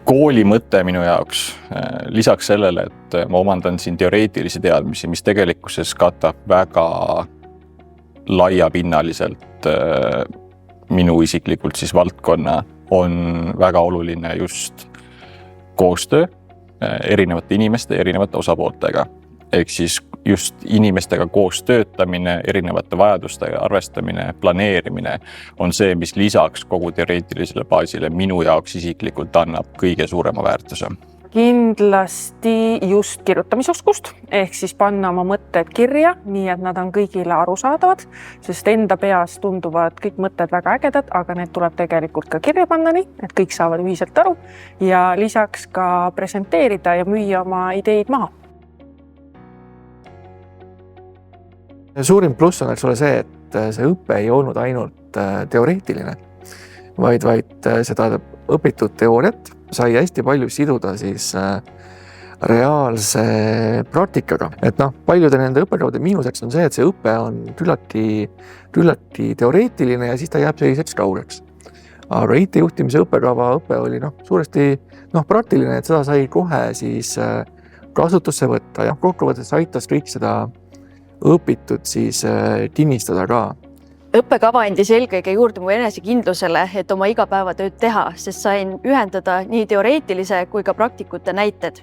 Kooli mõte minu jaoks, lisaks sellele, et ma omandan siin teoreetilisi teadmisi, mis tegelikkuses katab väga laiapinnaliselt minu isiklikult siis valdkonna, on väga oluline just koostöö erinevate inimeste, erinevate osapooltega. Ehk siis just inimestega koos töötamine, erinevate vajadustega arvestamine, planeerimine on see, mis lisaks kogu teoreetilisele baasile minu jaoks isiklikult annab kõige suurema väärtuse. Kindlasti just kirjutamisoskust, ehk siis panna oma mõtted kirja, nii et nad on kõigile arusaadavad, sest enda peas tunduvad kõik mõtted väga ägedad, aga need tuleb tegelikult ka kirja panna nii, et kõik saavad ühiselt aru ja lisaks ka presenteerida ja müüa oma ideid maha. Suurim pluss on see, et see õpe ei olnud ainult teoreetiline, vaid seda õpitud teooriat sai hästi palju siduda siis reaalse praktikaga. Et paljude nende õppekavade miinuseks on see, et see õpe on küllati teoreetiline ja siis ta jääb selliseks kaugeks. Aga IT-juhtimise õppekava õpe oli suuresti praktiline, et seda sai kohe siis kasutusse võtta ja kokkuvõttes aitas kõik seda õpitud siis kinnistada ka. Õppekava andis eelkõige juurde mu enesekindlusele, et oma igapäevatööd teha, sest sain ühendada nii teoreetilise kui ka praktikute näited.